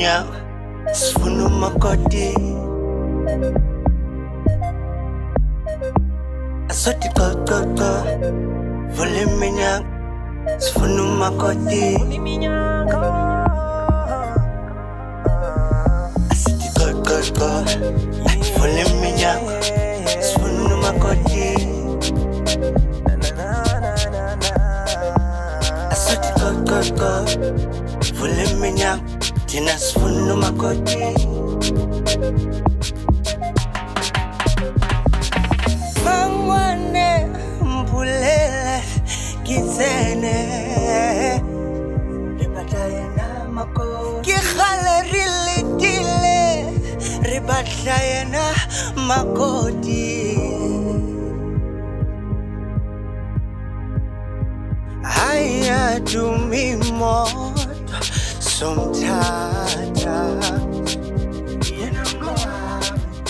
minyak, sifuna umakoti. Asoti kaka, vule minyak, sifuna umakoti. Asoti kaka, vule minyak, sifuna umakoti. Asoti kaka, vule minyak, tina sifuna umakoti. Bangwane mbulele kitsene ribatlayena makoti kigale rilitile ribatlayena makoti haya dumi moto somtata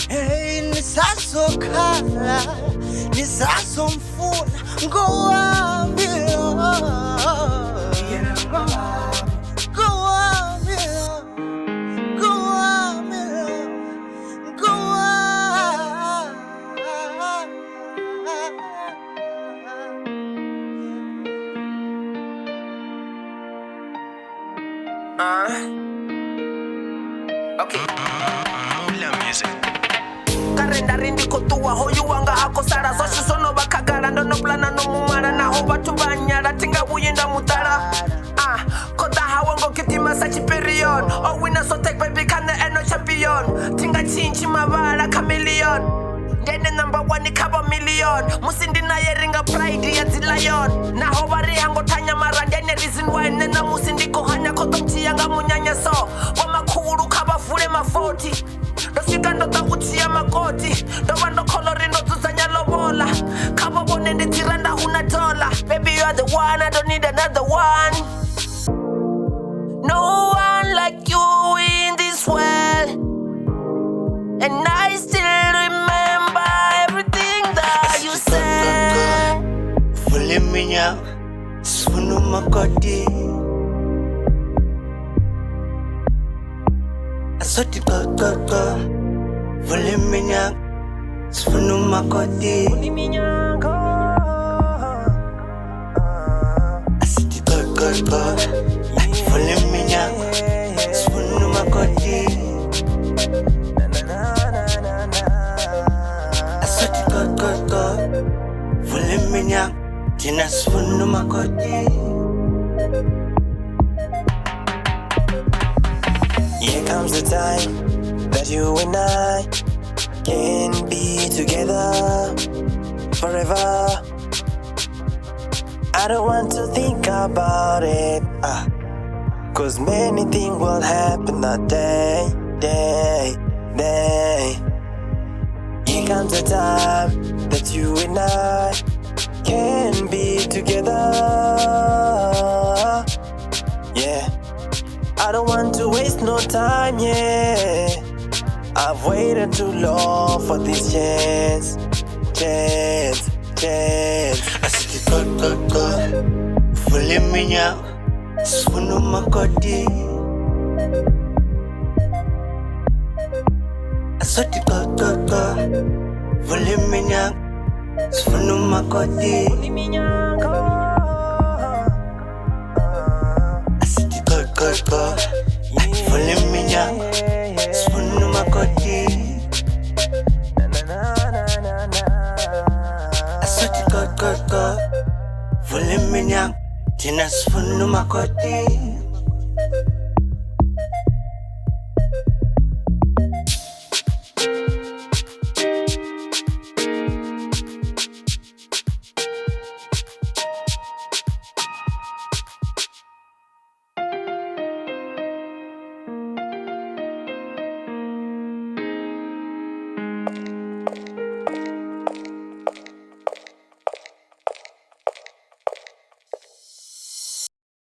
hey nisasokhala nisasomfuna ngowamilo Okay. Mula music. Karenda rindi kotuwa hoyu wanga akosara zoshi sono bakagara ndono plana no mumara na hoba tubanyara tinga buyenda mutara. Kota hawango kiti masachi period. Oh winner so take baby can the eno champion. Tinga chinchi mabara chameleon. Dene number 1 ikaba million. Musindi na yeringa pride ya lion. Na hoba rihango tanya marandene reason why nena musindi kohanya kotomchi yanga munyanya so. Wamakuru kaba fure ma 40. Dosika ndota uchiya makoti. Doba ndo kolori ndo tuzanya lobola. Kaba bone ndi tiranda huna dola. Baby you are the one, I don't need another one. No one like you in this world. And I still remember everything that you said. Vule minyak, sifuna umakoti. Asoti kaka, vule minyak, sifuna umakoti. Asoti kaka, vule minyak, sifuna umakoti. Asoti kaka, vule minyak, tina sifuna umakoti. Here comes the time that you and I can be together forever. I don't want to think about it, cause many things will happen that day. Here comes the time that you and I can be together. Yeah, I don't want to waste no time, yeah. I've waited too long for this chance. Asoti kaka, vule minyak, sifuna umakoti. Asoti kaka, vule minyak, sifuna umakoti. Asoti kaka, vule minyak, sifuna umakoti. Asoti kaka, vule minyak, tina sifuna umakoti.